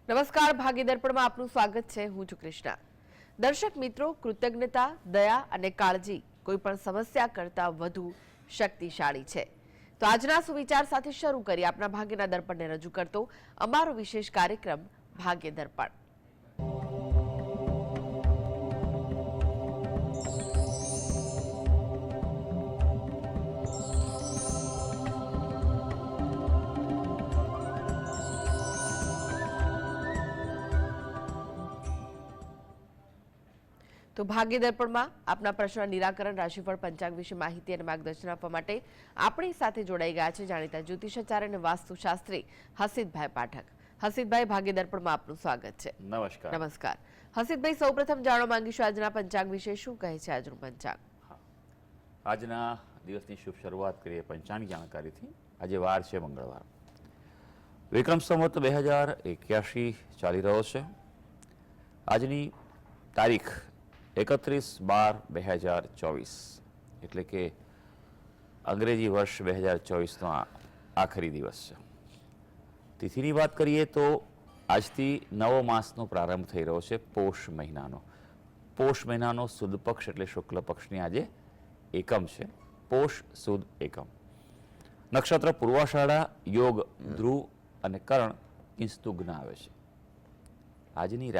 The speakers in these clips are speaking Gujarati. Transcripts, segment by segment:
નમસ્કાર, ભાગ્ય દર્પણમાં આપનું સ્વાગત છે. હું છું કૃષ્ણા. દર્શક મિત્રો, કૃતજ્ઞતા, દયા અને કાળજી કોઈ પણ સમસ્યા કરતા વધુ શક્તિશાળી છે. તો આજના સુવિચાર સાથે શરૂ કરી આપના ભાગ્યના દર્પણને રજૂ કરતો અમારો વિશેષ કાર્યક્રમ ભાગ્ય દર્પણ. તો ભાગ્ય દર્પણમાં આપના પ્રશ્નના નિરાકરણ, રાશિફળ, પંચાંગ વિશે માહિતી અને માર્ગદર્શન આપવા માટે આપણી સાથે જોડાઈ ગયા છે જાણીતા જ્યોતિષાચાર્ય અને વાસ્તુશાસ્ત્રી હસીતભાઈ પાઠક. હસીતભાઈ, ભાગ્ય દર્પણમાં આપનું સ્વાગત છે. નમસ્કાર. નમસ્કાર. હસીતભાઈ, સૌપ્રથમ જાણવા માંગીશું આજના પંચાંગ વિશે. શું કહે છે આજનું પંચાંગ? આજના દિવસની શુભ શરૂઆત કરીએ પંચાંગ જાણકારીથી. આજે વાર છે મંગળવાર. વિક્રમ સંવત 2081 ચાલી રહ્યો છે. આજની તારીખ 31/12/2024 એટલે કે અંગ્રેજી વર્ષ 2024નો આખરી દિવસ છે. તિથિની વાત કરીએ તો આજથી નવો માસનો પ્રારંભ થઈ રહ્યો છે, પોષ મહિનાનો. પોષ મહિનાનો સુદ પક્ષ એટલે શુક્લ પક્ષની આજે એકમ છે. પોષ સુદ એકમ. નક્ષત્ર પૂર્વાષાઢા, યોગ ધ્રુવ અને કર્ણ કિંસ્તુગ્ન આવે છે. આજની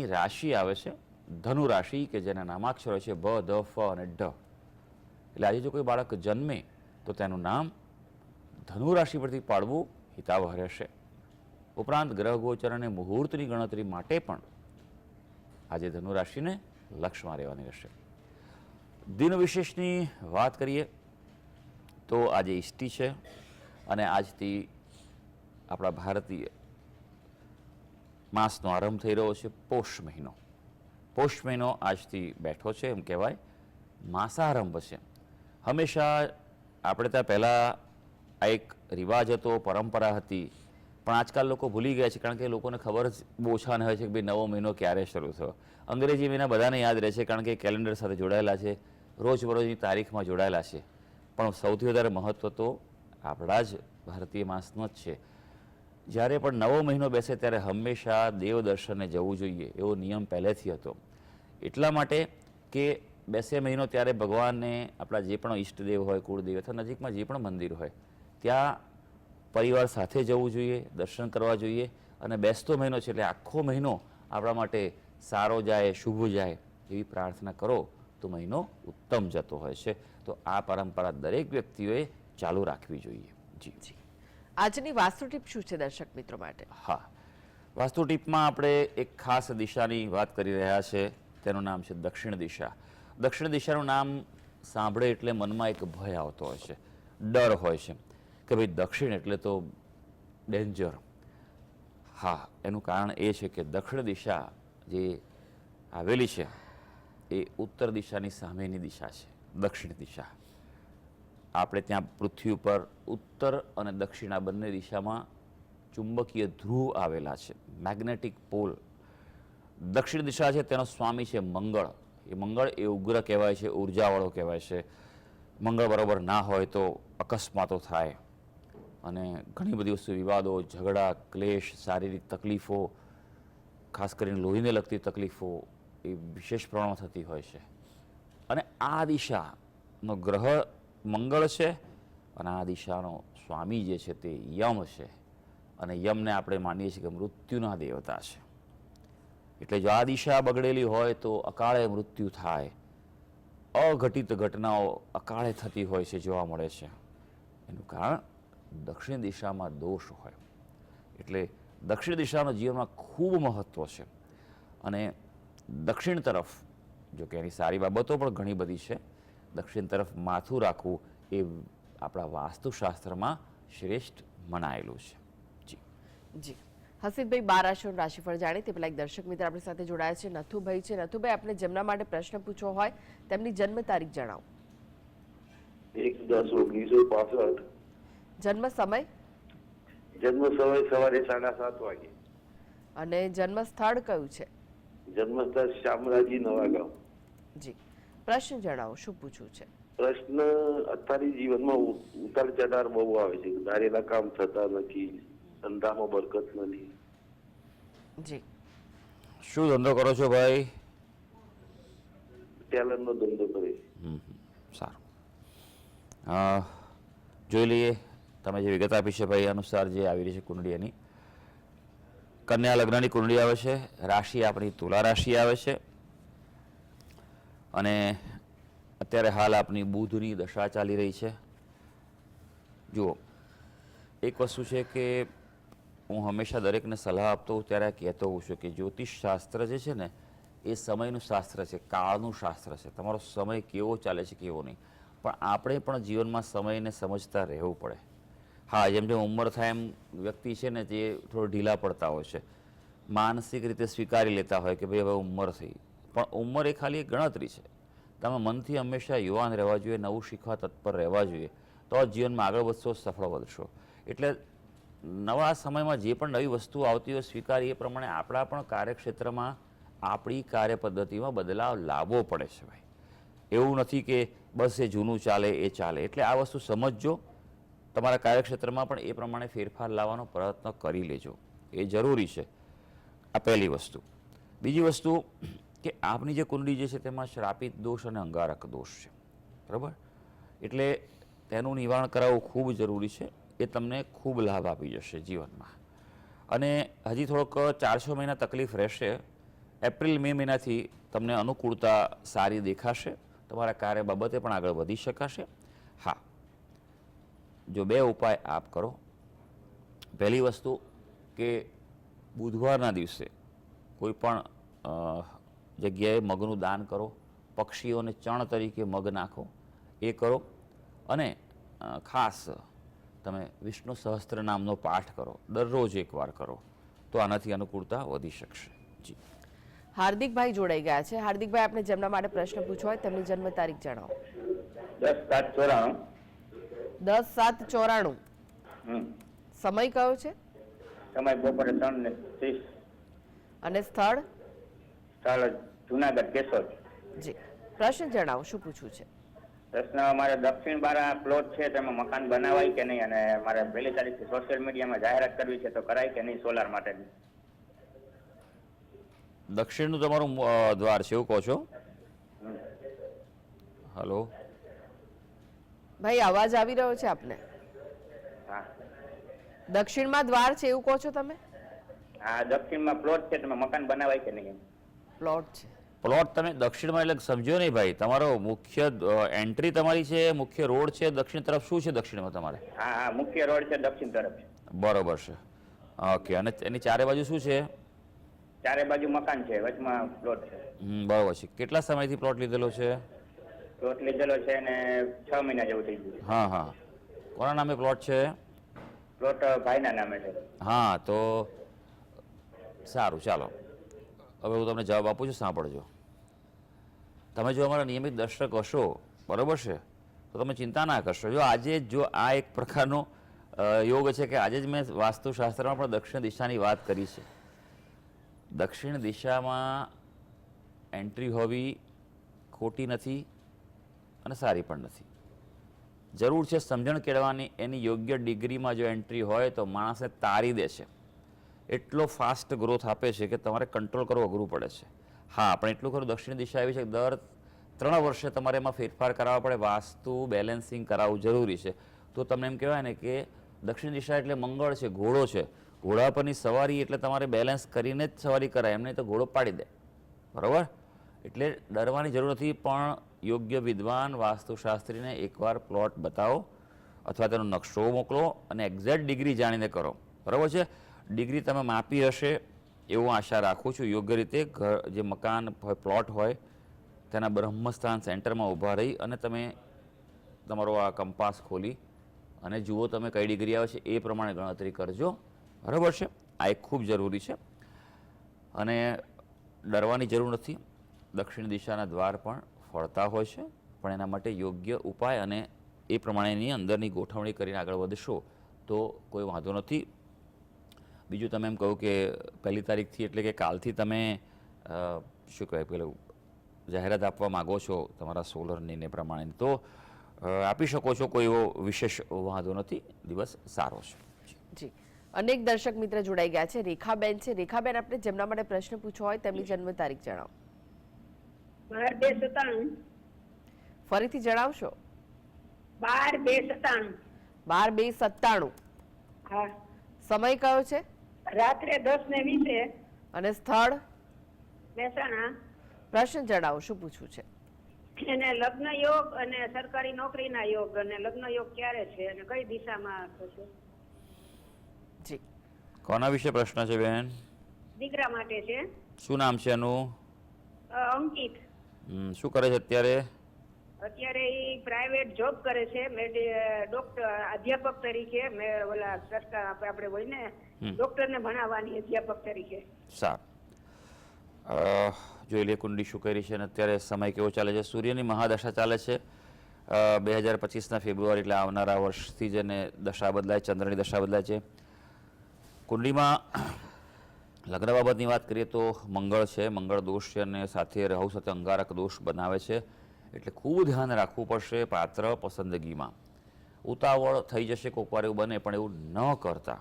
રાશિ આવે છે ધનુ રાશિ, કે જેના નામાક્ષરો છે બ, દ, ફ અને ઢ. એટલે આજે જો કોઈ બાળક જન્મે તો તેનું નામ ધનુ રાશિ પરથી પાડવું હિતાવહ રહેશે. ઉપરાંત ગ્રહ ગોચર અને મુહૂર્તની ગણતરી માટે પણ આજે ધનુ રાશિને લક્ષમાં રહેવાની રહેશે. દિન વિશેષની વાત કરીએ તો આજે ઈષ્ટી છે અને આજથી આપણા ભારતીય માસનો આરંભ થઈ રહ્યો છે. પોષ મહિનો આજથી બેઠો છે, એમ કહેવાય માસારંભ છે. હંમેશા આપણે ત્યાં પહેલાં આ એક રિવાજ હતો, પરંપરા હતી, પણ આજકાલ લોકો ભૂલી ગયા છે, કારણ કે લોકોને ખબર જ બહુ ઓછા ન હોય છે કે ભાઈ નવો મહિનો ક્યારે શરૂ થયો. અંગ્રેજી મહિના બધાને યાદ રહે છે, કારણ કે કેલેન્ડર સાથે જોડાયેલા છે, રોજબરોજની તારીખમાં જોડાયેલા છે. પણ સૌથી વધારે મહત્ત્વ તો આપણા જ ભારતીય માસનો જ છે. જ્યારે પણ નવો મહિનો બેસે ત્યારે હંમેશા દેવ દર્શને જવું જોઈએ, એવો નિયમ પહેલેથી હતો. એટલા માટે કે બેસે મહિનો ત્યારે ભગવાનને આપણા જે પણ ઈષ્ટદેવ હોય, કુળદેવ અથવા નજીકમાં જે પણ મંદિર હોય ત્યાં પરિવાર સાથે જવું જોઈએ, દર્શન કરવા જોઈએ. અને બેસતો મહિનો છે એટલે આખો મહિનો આપણા માટે સારો જાય, શુભ જાય એવી પ્રાર્થના કરો તો મહિનો ઉત્તમ જતો હોય છે. તો આ પરંપરા દરેક વ્યક્તિઓએ ચાલુ રાખવી જોઈએ. જી. આજની વાસ્તુ ટીપ શું છે દર્શક મિત્રો માટે? હા, વાસ્તુ ટીપમાં આપણે એક ખાસ દિશાની વાત કરી રહ્યા છે. તેનું નામ છે દક્ષિણ દિશા. દક્ષિણ દિશાનું નામ સાંભળે એટલે મનમાં એક ભય આવતો હોય છે, ડર હોય છે કે ભાઈ દક્ષિણ એટલે તો ડેન્જર. હા, એનું કારણ એ છે કે દક્ષિણ દિશા જે આવેલી છે એ ઉત્તર દિશાની સામેની દિશા છે. દક્ષિણ દિશા આપણે ત્યાં પૃથ્વી ઉપર ઉત્તર અને દક્ષિણ આ બંને દિશામાં ચુંબકીય ધ્રુવ આવેલા છે, મેગ્નેટિક પોલ. દક્ષિણ દિશા છે તેનો સ્વામી છે મંગળ. એ મંગળ એ ઉગ્ર કહેવાય છે, ઉર્જાવાળો કહેવાય છે. મંગળ બરાબર ના હોય તો અકસ્માતો થાય અને ઘણી બધી વસ્તુ, વિવાદો, ઝઘડા, ક્લેશ, શારીરિક તકલીફો, ખાસ કરીને લોહીને લગતી તકલીફો એ વિશેષ પ્રમાણમાં થતી હોય છે. અને આ દિશાનો ગ્રહ મંગળ છે અને આ દિશાનો સ્વામી જે છે તે યમ છે. અને યમને આપણે માનીએ છીએ કે મૃત્યુના દેવતા છે. એટલે જો આ દિશા બગડેલી હોય તો અકાળે મૃત્યુ થાય, અઘટિત ઘટનાઓ અકાળે થતી હોય છે, જોવા મળે છે. એનું કારણ દક્ષિણ દિશામાં દોષ હોય. એટલે દક્ષિણ દિશાનો જીવનમાં ખૂબ મહત્ત્વ છે. અને દક્ષિણ તરફ, જો કે એની સારી બાબતો પણ ઘણી બધી છે, દક્ષિણ તરફ માથું રાખવું એ આપણા વાસ્તુશાસ્ત્રમાં શ્રેષ્ઠ મનાયેલું છે. જી હસીતભાઈ, 12 રાશિઓનું રાશિફળ જાણીએ તે પહેલા એક દર્શક મિત્ર આપણી સાથે જોડાયા છે, નથુભાઈ છે. નથુભાઈ, આપણે જેમના માટે પ્રશ્ન પૂછવો હોય તેમની જન્મ તારીખ જણાવો. 1/10/1965. જન્મ સમય? જન્મ સમય સવારે 7:30 વાગે. અને જન્મ સ્થળ કયું છે? જન્મ સ્થળ શામળાજી, નવાગાંવ. જી, પ્રશ્ન જણાવો, શું પૂછવું છે? પ્રશ્ન, અત્યારે જીવનમાં ઉતાર ચઢાવ બહુ આવે છે. ધારેલા કામ થતા નથી, ધંધામાં બરકત નથી. જી. શું ધંધો કરો છો ભાઈ? ટેલરનો ધંધો કરી. સારું. જોઈ લઈએ તમે જે વિગત આપી છે ભાઈ અનુસાર જે આવી રહી છે કુંડળી એની. કન્યા લગ્નની કુંડળી આવે છે, રાશિ આપણી તુલા રાશિ આવે છે અને અત્યારે હાલ આપની બુધની દશા ચાલી રહી છે. જુઓ, એક વસ્તુ છે કે હું હંમેશા દરેકને સલાહ આપતો હોઉં ત્યારે કહેતો હોઉં છું કે જ્યોતિષ શાસ્ત્ર જે છે ને એ સમયનું શાસ્ત્ર છે, કાળનું શાસ્ત્ર છે. તમારો સમય કેવો ચાલે છે કેવો નહીં, પણ આપણે પણ જીવનમાં સમયને સમજતા રહેવું પડે. હા, જેમ જેમ ઉંમર થાય એમ વ્યક્તિ છે ને તે થોડો ઢીલા પડતા હોય છે, માનસિક રીતે સ્વીકારી લેતા હોય કે ભાઈ હવે ઉંમર થઈ, પણ ઉંમર એ ખાલી એક ગણતરી છે. તમે મનથી હંમેશા યુવાન રહેવા જોઈએ, નવું શીખવા તત્પર રહેવા જોઈએ, તો જ જીવનમાં આગળ વધશો, સફળ વધશો. એટલે નવા સમયમાં જે પણ નવી વસ્તુ આવતી હોય સ્વીકારી એ પ્રમાણે આપણા પણ કાર્યક્ષેત્રમાં આપણી કાર્ય પદ્ધતિમાં બદલાવ લાવવો પડે છે ભાઈ. એવું નથી કે બસ એ જૂનું ચાલે એ ચાલે. એટલે આ વસ્તુ સમજજો, તમારા કાર્યક્ષેત્રમાં પણ એ પ્રમાણે ફેરફાર લાવવાનો પ્રયત્ન કરી લેજો, એ જરૂરી છે. આ પહેલી વસ્તુ. બીજી વસ્તુ કે આપની જે કુંડળી જે છે તેમાં શ્રાપિત દોષ અને અંગારક દોષ છે, બરાબર? એટલે તેનું નિવારણ કરાવવું ખૂબ જરૂરી છે. એ તમને ખૂબ લાભ આપી જશે જીવનમાં. અને હજી થોડોક 4-6 મહિના તકલીફ રહેશે. એપ્રિલ મે મહિનાથી તમને અનુકૂળતા સારી દેખાશે, તમારા કાર્ય બાબતે પણ આગળ વધી શકાશે. હા, જો 2 ઉપાય આપ કરો. પહેલી વસ્તુ કે બુધવારના દિવસે કોઈ પણ જગ્યાએ મગનું દાન કરો, પક્ષીઓને ચણ તરીકે મગ નાખો, એ કરો. અને ખાસ તમે વિષ્ણુ સહસ્ત્ર નામનો પાઠ કરો, દરરોજ એકવાર કરો, તો આનાથી અનુકૂળતા વધી શકશે. જી. હાર્દિકભાઈ જોડાઈ ગયા છે. હાર્દિકભાઈ, આપણે જેમના માટે પ્રશ્ન પૂછવો હોય તેમની જન્મ તારીખ જણાવો. 10/7/94. 10/7/94. સમય કયો છે? સમય બપોરે 3:30. અને સ્થળ? સ્થળ જુનાગઢ, કેશોદ. જી. પ્રશ્ન જણાવો, શું પૂછવું છે? પ્રશ્ન, મારે દક્ષિણ બારા પ્લોટ છે તેમાં મકાન બનાવાય કે નહીં, અને મારે 1 તારીખથી સોશિયલ મીડિયામાં જાહેરાત કરવી છે તો કરાય કે નહીં સોલાર માટેની? દક્ષિણનું તમારું દ્વાર છે એવું કહો છો? હલો ભાઈ, અવાજ આવી રહ્યો છે આપને? હા દક્ષિણમાં દ્વાર છે એવું કહો છો તમે? હા, દક્ષિણમાં પ્લોટ છે તેમાં મકાન બનાવાય કે નહીં? પ્લોટ છે. પ્લોટ તમે દક્ષિણમાં એટલે સમજો નહીં ભાઈ, તમારો મુખ્ય એન્ટ્રી તમારી છે, મુખ્ય રોડ છે દક્ષિણ તરફ. શું છે દક્ષિણમાં તમારે? હા હા, મુખ્ય રોડ છે દક્ષિણ તરફ. બરોબર છે. ઓકે. અને એની ચારે બાજુ શું છે? ચારે બાજુ મકાન છે, વચમાં પ્લોટ છે. બરોબર છે. કેટલા સમયથી પ્લોટ લીધેલો છે? પ્લોટ લીધેલો છે ને 6 મહિના જેવું થઈ ગયું. હા હા. કોના નામે પ્લોટ છે? પ્લોટ ભાઈના નામે છે. હા, તો સારું, ચાલો હવે હું તમને જવાબ આપું છું, સાંભળજો. તમે જો અમારા નિયમિત દર્શક હશો, બરોબર છે, તો તમે ચિંતા ના કરશો. જો આજે જો આ એક પ્રકારનો યોગ છે કે આજે જ મેં વાસ્તુશાસ્ત્રમાં પણ દક્ષિણ દિશાની વાત કરી છે. દક્ષિણ દિશામાં એન્ટ્રી હોવી ખોટી નથી અને સારી પણ નથી. જરૂર છે સમજણ કેળવાની. એની યોગ્ય ડિગ્રીમાં જો એન્ટ્રી હોય તો માણસને તારી દે છે. એટલો ફાસ્ટ ગ્રોથ આપે છે કે તમારે કંટ્રોલ કરવો અઘરું પડે છે. હા, પણ એટલું ખરું દક્ષિણ દિશા એવી છે કે દર 3 વર્ષે તમારે એમાં ફેરફાર કરાવવા પડે, વાસ્તુ બેલેન્સિંગ કરાવવું જરૂરી છે. તો તમને એમ કહેવાય ને કે દક્ષિણ દિશા એટલે મંગળ છે, ઘોડો છે. ઘોડા પરની સવારી એટલે તમારે બેલેન્સ કરીને જ સવારી કરાય, એમને તો ઘોડો પાડી દે, બરાબર? એટલે ડરવાની જરૂર નથી. પણ યોગ્ય વિદ્વાન વાસ્તુશાસ્ત્રીને એકવાર પ્લોટ બતાવો અથવા તેનો નકશો મોકલો અને એક્ઝેક્ટ ડિગ્રી જાણીને કરો, બરાબર છે? ડિગ્રી તમે માપી હશે એવું આશા રાખું છું. યોગ્ય રીતે જે મકાન હોય, પ્લોટ હોય, તેના બ્રહ્મસ્થાન સેન્ટરમાં ઊભા રહી અને તમે તમારો આ કંપાસ ખોલી અને જુઓ તમે કઈ ડિગ્રી આવે છે, એ પ્રમાણે ગણતરી કરજો, બરાબર છે? આ એક ખૂબ જરૂરી છે અને ડરવાની જરૂર નથી. દક્ષિણ દિશાના દ્વાર પણ ફળતા હોય છે, પણ એના માટે યોગ્ય ઉપાય અને એ પ્રમાણેની અંદરની ગોઠવણી કરીને આગળ વધશો તો કોઈ વાંધો નથી. બીજું તમે એમ કહ્યું કે 1 તારીખથી એટલે કે કાલથી તમે શું કહેવાય પેલું જાહેરાત આપવા માગો છો તમારા સોલરની ને પ્રમાણે, તો આપી શકો છો. કોઈ એવો વિશેષ વાંધો નથી. દિવસ સારો છે. જી. અનેક દર્શક મિત્ર જોડાઈ ગયા છે. રેખાબેન છે. રેખાબેન, આપણે જેમના માટે પ્રશ્ન પૂછવો હોય તેમની જન્મ તારીખ જણાવો. 12/2/97. ફરીથી જણાવશો? 12/2/97. 12/2/97. હા. સમય કયો છે રાત્રે 10:20 અને સ્થળ? મહેસાણા. પ્રશ્ન જણાવો, શું પૂછવું છે? એને લગ્ન યોગ અને સરકારી નોકરીના યોગ, અને લગ્ન યોગ ક્યારે છે અને કઈ દિશામાં થશે? જી, કોના વિશે પ્રશ્ન છે બેન? દીકરા માટે છે. શું નામ છે એનું? અંકિત. શું કરે છે અત્યારે? અત્યારે એ પ્રાઇવેટ જોબ કરે છે, ડોક્ટર અધ્યાપક તરીકે. ઓલા સરકાર આપણે હોય ને ડોક્ટરને ભણાવવાની અધ્યાપક તરીકે. સારું, જોઈ લે કુંડલી શું કરી છે અને અત્યારે સમય કેવો ચાલે છે. સૂર્યની મહાદશા ચાલે છે 2025ના ફેબ્રુઆરી, એટલે આવનારા વર્ષથી જ એને દશા બદલાય, ચંદ્રની દશા બદલાય છે. કુંડલીમાં લગ્ન બાબતની વાત કરીએ તો મંગળ છે, મંગળ દોષ છે અને સાથે રાહુ સાથે અંગારક દોષ બનાવે છે, એટલે ખૂબ ધ્યાન રાખવું પડશે પાત્ર પસંદગીમાં. ઉતાવળ થઈ જશે કોઈક વાર એવું બને, પણ એવું ન કરતા,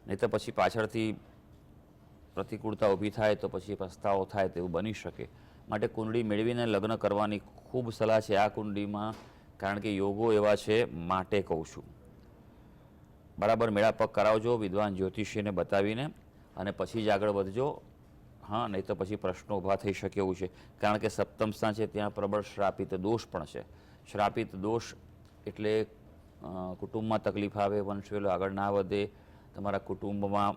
નહીં તો પછી પાછળથી પ્રતિકૂળતા ઊભી થાય તો પછી પસ્તાવો થાય તેવું બની શકે. માટે કુંડળી મેળવીને લગ્ન કરવાની ખૂબ સલાહ છે આ કુંડળીમાં, કારણ કે યોગો એવા છે, માટે કહું છું. બરાબર મેળાપક કરાવજો વિદ્વાન જ્યોતિષીને બતાવીને, અને પછી જ આગળ વધજો. હા, નહીં તો પછી પ્રશ્નો ઊભા થઈ શકે એવું છે, કારણ કે સપ્તમ સ્થાન છે ત્યાં પ્રબળ શ્રાપિત દોષ પણ છે. શ્રાપિત દોષ એટલે કુટુંબમાં તકલીફ આવે, વંશવેલો આગળ ના વધે, તમારા કુટુંબમાં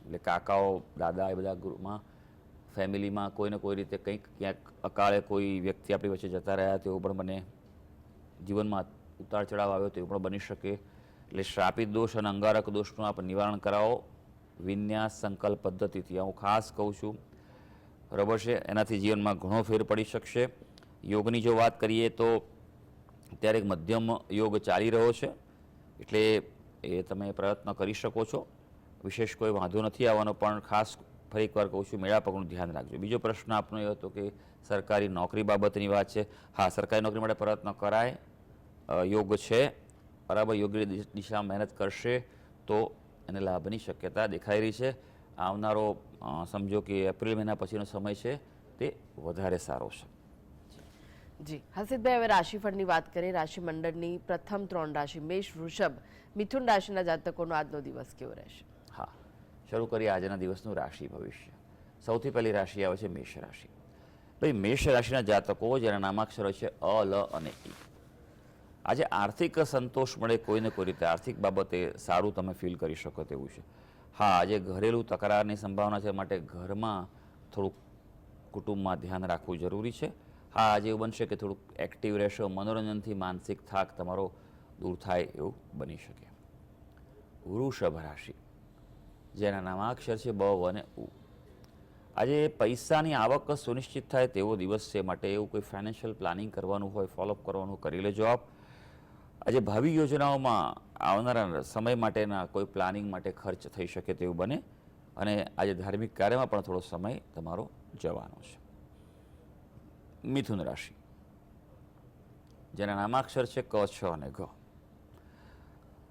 એટલે કાકાઓ દાદા એ બધા ગ્રુપમાં ફેમિલીમાં કોઈને કોઈ રીતે કંઈક ક્યાંક અકાળે કોઈ વ્યક્તિ આપણી વચ્ચે જતા રહ્યા તેવું પણ બને, જીવનમાં ઉતાર ચઢાવ આવ્યો તેવું પણ બની શકે. એટલે શ્રાપિત દોષ અને અંગારક દોષનું આપ નિવારણ કરાવો વિન્યાસ સંકલ્પ પદ્ધતિથી. હું ખાસ કહું છું, બરાબર છે, એનાથી જીવનમાં ઘણો ફેર પડી શકશે. યોગની જો વાત કરીએ તો અત્યારે એક મધ્યમ યોગ ચાલી રહ્યો છે, એટલે એ તમે પ્રયત્ન કરી શકો છો, વિશેષ કોઈ વાંધો નથી આવવાનો. પણ ખાસ ફરી એકવાર કહું છું, મેળાપકનું ધ્યાન રાખજો. બીજો પ્રશ્ન આપનો એ હતો કે સરકારી નોકરી બાબતની વાત છે. હા, સરકારી નોકરી માટે પ્રયત્ન કરાય, યોગ છે, બરાબર. યોગ્ય દિશામાં મહેનત કરશે તો એને લાભની શક્યતા દેખાઈ રહી છે. આવનારો સમજો કે એપ્રિલ મહિના પછીનો સમય છે તે વધારે સારો છે. જી હર્ષિતભાઈ, હવે રાશિફળની વાત કરીએ. રાશિ મંડળની પ્રથમ 3 રાશિ મેષ, વૃષભ, મિથુન રાશિના જાતકોનો આજનો દિવસ કેવો રહેશે? હા, શરૂ કરીએ આજના દિવસનું રાશિ ભવિષ્ય. સૌથી પહેલી રાશિ આવે છે મેષ રાશિ. ભાઈ, મેષ રાશિના જાતકો જેના નામાક્ષરો છે અ, લ અને ઈ. આજે આર્થિક સંતોષ મળે, કોઈને કોઈ રીતે આર્થિક બાબતે સારું તમે ફીલ કરી શકો તેવું છે. હા, આજે ઘરેલું તકરારની સંભાવના છે, માટે ઘરમાં થોડુંક કુટુંબમાં ધ્યાન રાખવું જરૂરી છે. હા, આજે એવું બનશે કે થોડુંક એક્ટિવ રહેશો, મનોરંજનથી માનસિક થાક તમારો દૂર થાય એવું બની શકે. વૃષભ રાશિ જેના નામાક્ષર છે બ અને ઉ. આજે પૈસાની આવક સુનિશ્ચિત થાય તેવો દિવસ છે, માટે એવું કોઈ ફાઇનાન્શિયલ પ્લાનિંગ કરવાનું હોય, ફોલોઅપ કરવાનું કરી લેજો આપ. આજે ભાવિ યોજનાઓમાં આવનારા સમય માટેના કોઈ પ્લાનિંગ માટે ખર્ચ થઈ શકે તેવું બને, અને આજે ધાર્મિક કાર્યમાં પણ થોડો સમય તમારો જવાનો છે. મિથુન રાશિ જેના નામાક્ષર છે ક, છ અને ઘ.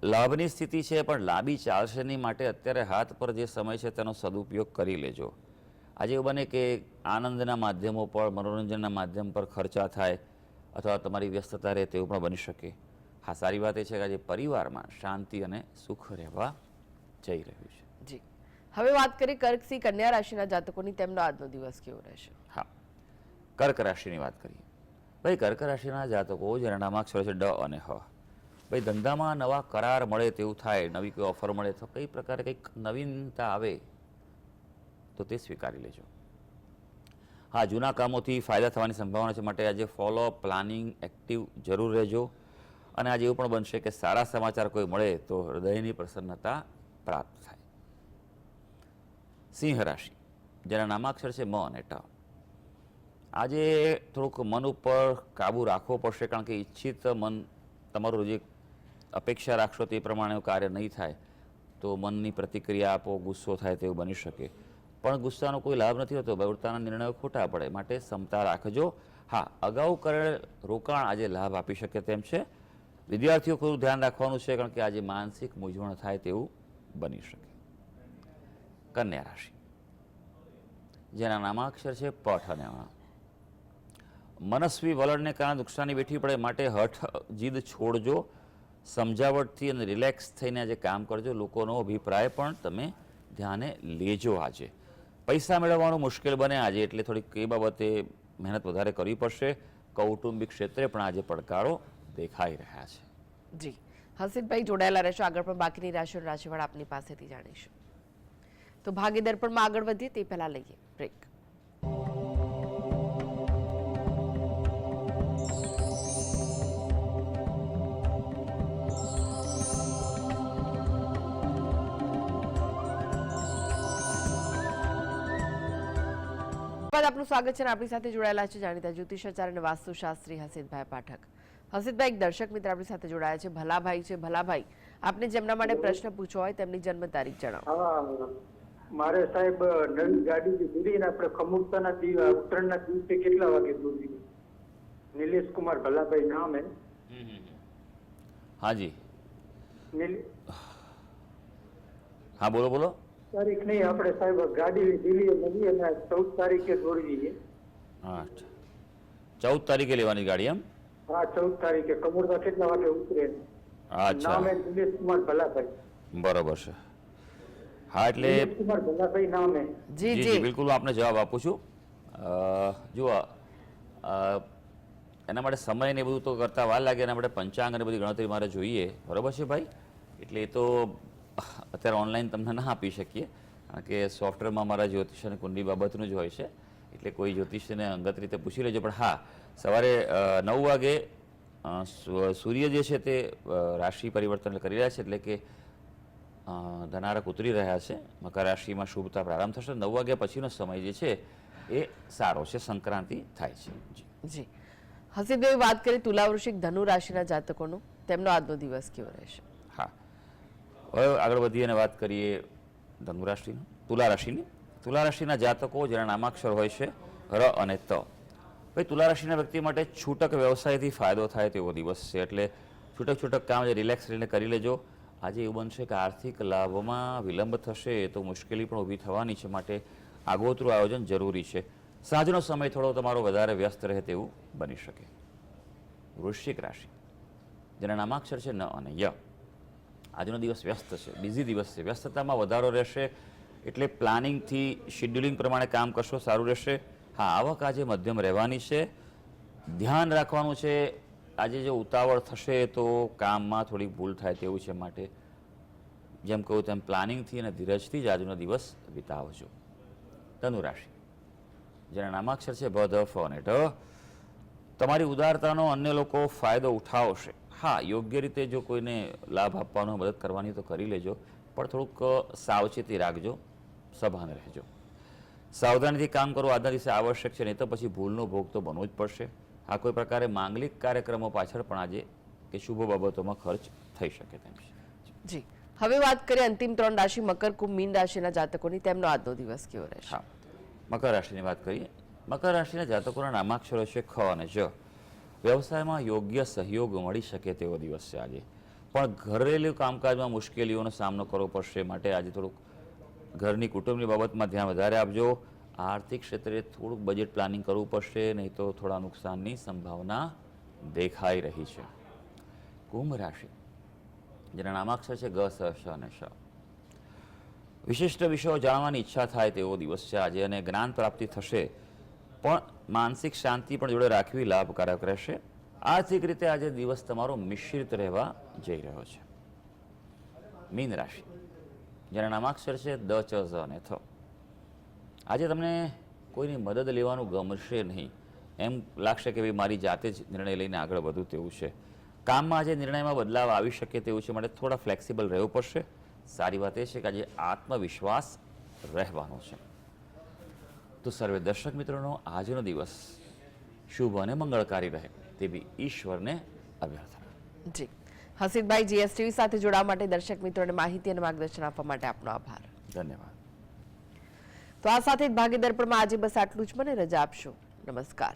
લાભની સ્થિતિ છે, પણ લાંબી ચાલશે નહીં, માટે અત્યારે હાથ પર જે સમય છે તેનો સદુપયોગ કરી લેજો. આજે એવું બને કે આનંદના માધ્યમો પર, મનોરંજનના માધ્યમ પર ખર્ચા થાય, અથવા તમારી વ્યસ્તતા રહે તેવું પણ બની શકે. હા, સારી વાત એ છે કે આજે પરિવારમાં શાંતિ અને સુખ રહેવા જઈ રહ્યું છે. જી, હવે વાત કરીએ કર્ક, સિંહ, કન્યા રાશિના જાતકોની, તેમનો આજનો દિવસ કેવો રહેશે? હા, કર્ક રાશિની વાત કરીએ. ભાઈ, કર્ક રાશિના જાતકો જેના નામાક્ષર છે ડ અને હ. ભાઈ, ધંધામાં નવા કરાર મળે તેવું થાય, નવી કોઈ ઓફર મળે તો કઈ પ્રકારે કંઈક નવીનતા આવે તો તે સ્વીકારી લેજો. હા, જૂના કામોથી ફાયદા થવાની સંભાવના છે, માટે આજે ફોલોઅપ, પ્લાનિંગ, એક્ટિવ જરૂર રહેજો. અને આજે એવું પણ બનશે કે સારા સમાચાર કોઈ મળે તો હૃદયની પ્રસન્નતા પ્રાપ્ત થાય. સિંહ રાશિ જેના નામાક્ષર છે મ અને ટ. આજે થોડુંક મન ઉપર કાબુ રાખવો પડશે, કારણ કે ઈચ્છિત મન તમારું જે અપેક્ષા રાખશો તે પ્રમાણે કાર્ય નહીં થાય તો મનની પ્રતિક્રિયા આપો, ગુસ્સો થાય તેવું બની શકે. પણ ગુસ્સાનો કોઈ લાભ નથી હોતો, બળવત્તાના નિર્ણયો ખોટા પડે, માટે ક્ષમતા રાખજો. હા, અગાઉ કરેલ રોકાણ આજે લાભ આપી શકે તેમ છે, વિદ્યાર્થીઓ થોડું ધ્યાન રાખવાનું છે, કારણ કે આજે માનસિક મૂંઝવણ થાય તેવું બની શકે. કન્યા રાશિ, જેના નામાક્ષર છે પઠ અને અ. મનસ્વી વલણને કારણે નુકસાની વેઠવી પડે, માટે હઠ જીદ છોડજો. સમજાવટથી અને રિલેક્સ થઈને આજે કામ કરજો. લોકોનો અભિપ્રાય પણ તમે ધ્યાને લેજો. આજે પૈસા મેળવવાનું મુશ્કેલ બને આજે, એટલે થોડીક એ બાબતે મહેનત વધારે કરવી પડશે. કૌટુંબિક ક્ષેત્રે પણ આજે પડકારો દેખાઈ રહ્યા છે. જી હસીનભાઈ જોડાયેલા રહેશો. આગળ પણ બાકીની રાશિઓ રાશિફળ આપની પાસેથી જાણીશું. તો ભાગ્ય દર્પણમાં આગળ વધીએ તે પહેલા લઈએ બ્રેક. આપનું સ્વાગત છે. આપણી સાથે જોડાયેલા છે જાણીતા જ્યોતિષાચાર્ય અને વાસ્તુશાસ્ત્રી હસીનભાઈ પાઠક. હસીનભાઈ, એક દર્શક મિત્ર આપણી સાથે જોડાયા છે, ભલાભાઈ છે. ભલાભાઈ, આપને જેમના માટે પ્રશ્ન પૂછવો હોય તેમની જન્મ તારીખ જણાવો. હા, મારે સાહેબ નવી ગાડી દૂરી આપણે ખમુરતાના ઉત્તરાયણના દિવસે કેટલા વાગે દૂરી? નિલેશ કુમાર ભલાભાઈ નામ હે. હાજી, હા બોલો બોલો. તારીખ નહીં, આપણે સાહેબ ગાડી લીધી નવી અને 14 તારીખે દોડવી છે. 14 તારીખે લેવાની ગાડી એમ? હા, 14 તારીખે કમુરતા કેટલા વાગે ઉતરે? અચ્છા, નામ હે નિલેશ કુમાર ભલાભાઈ. બરોબર છે. હા, એટલે નિલેશ કુમાર ભલાભાઈ નામ હે. જી જી જી બિલકુલ, હું આપને જવાબ આપું છું. જુઓ, એના માટે સમય ને બધું તો કરતા વાર લાગે, એના માટે પંચાંગ અને બધી ગણતરી મારે જોઈએ. બરોબર છે ભાઈ? એટલે એ તો અત્યારે ઓનલાઈન તમને ના આપી શકીએ, કારણ કે સોફ્ટવેરમાં મારા જ્યોતિષ અને કુંડલી બાબતનું જ હોય છે. એટલે કોઈ જ્યોતિષને અંગત રીતે પૂછી લેજો. પણ હા, સવારે 9 વાગે સૂર્ય જે છે તે રાશિ પરિવર્તન કરી રહ્યા છે, એટલે કે ધનારક ઉતરી રહ્યા છે. મકર રાશિમાં શુભતા પ્રારંભ થશે. 9 વાગ્યા પછીનો સમય જે છે એ સારો છે, સંક્રાંતિ થાય છે. જી હસીનભાઈ, વાત કરીએ તુલા વૃશ્ચિક ધનુ રાશિના જાતકોનો, તેમનો આજનો દિવસ કેવો રહેશે? હા, હવે આગળ વધીએ અને વાત કરીએ ધનુ રાશિની, તુલા રાશિની. તુલા રાશિના જાતકો જેના નામાક્ષર હોય છે ર અને ત. ભાઈ, તુલા રાશિના વ્યક્તિ માટે છૂટક વ્યવસાયથી ફાયદો થાય તેવો દિવસ છે. એટલે છૂટક કામ જે રિલેક્સ રહીને કરી લેજો. આજે એવું બનશે કે આર્થિક લાભમાં વિલંબ થશે, તો મુશ્કેલી પણ ઊભી થવાની છે, માટે આગોતરું આયોજન જરૂરી છે. સાંજનો સમય થોડો તમારો વધારે વ્યસ્ત રહે તેવું બની શકે. વૃશ્ચિક રાશિ, જેના નામાક્ષર છે ન અને ય. આજનો દિવસ વ્યસ્ત છે, બિઝી દિવસ છે. વ્યસ્તતામાં વધારો રહેશે, એટલે પ્લાનિંગથી શેડ્યુલિંગ પ્રમાણે કામ કરશો, સારું રહેશે. હા, આવક આજે મધ્યમ રહેવાની છે. ધ્યાન રાખવાનું છે, આજે જો ઉતાવળ થશે તો કામમાં થોડી ભૂલ થાય તેવું છે, માટે જેમ કહું તેમ પ્લાનિંગથી અને ધીરજથી જ આજનો દિવસ વિતાવજો. ધનુ રાશિ, જેના નામાક્ષર છે ભ, ધ, ફ અને ઢ. તમારી ઉદારતાનો અન્ય લોકો ફાયદો ઉઠાવશે. હા, યોગ્ય રીતે જો કોઈને લાભ આપવાનો, મદદ કરવાની તો કરી લેજો, પણ થોડુંક સાવચેતી રાખજો, સભાન રહેજો. સાવધાનીથી કામ કરવું આજના દિવસે આવશ્યક છે, નહીં તો પછી ભૂલનો ભોગ તો બનવો જ પડશે. આ કોઈ પ્રકારે માંગલિક કાર્યક્રમો પાછળ પણ આજે કે શુભ બાબતોમાં ખર્ચ થઈ શકે તેમ છે. જી હવે વાત કરીએ અંતિમ 3 રાશિ મકર, કુંભ, મીન રાશિના જાતકોની, તેમનો આજનો દિવસ કેવો રહેશે? હા, મકર રાશિની વાત કરીએ. મકર રાશિના જાતકોના નામાક્ષરો છે ખ અને જ. વ્યવસાયમાં યોગ્ય સહયોગ મળી શકે તેવો દિવસ છે આજે, પણ ઘરેલું કામકાજમાં મુશ્કેલીઓનો સામનો કરવો પડશે, માટે આજે થોડુંક ઘરની કુટુંબની બાબતમાં ધ્યાન વધારે આપજો. આર્થિક ક્ષેત્રે થોડુંક બજેટ પ્લાનિંગ કરવું પડશે, નહીં તો થોડા નુકસાનની સંભાવના દેખાઈ રહી છે. કુંભ રાશિ, જેના નામાક્ષર છે ગ, સ, શ અને શ. વિશિષ્ટ વિષયો જાણવાની ઈચ્છા થાય તેવો દિવસ છે આજે, અને જ્ઞાન પ્રાપ્તિ થશે, પણ માનસિક શાંતિ પણ જોડે રાખવી લાભકારક રહેશે. આર્થિક રીતે આજે દિવસ તમારો મિશ્રિત રહેવા જઈ રહ્યો છે. મીન રાશિ, જેના નામાક્ષર છે દ, ચ, ઝ અને થ. આજે તમને કોઈની મદદ લેવાનું ગમશે નહીં, એમ લાગશે કે ભાઈ મારી જાતે જ નિર્ણય લઈને આગળ વધું તેવું છે. કામમાં આજે નિર્ણયમાં બદલાવ આવી શકે તેવું છે, માટે થોડા ફ્લેક્સિબલ રહેવું પડશે. સારી વાત એ છે કે આજે આત્મવિશ્વાસ રહેવાનો છે. તો સર્વે દર્શક મિત્રોનો આજનો દિવસ શુભ અને મંગળકારી રહે તેવી ઈશ્વરને અભ્યર્થના. જી હસીનભાઈ, જીએસટીવી સાથે જોડાવા માટે દર્શક મિત્રોને માહિતી અને માર્ગદર્શન આપવા માટે આપનો આભાર. ધન્યવાદ. તો આ સાથે જ ભાગ્ય દર્પણમાં આજે બસ આટલું જ. મને રજા આપશો. નમસ્કાર.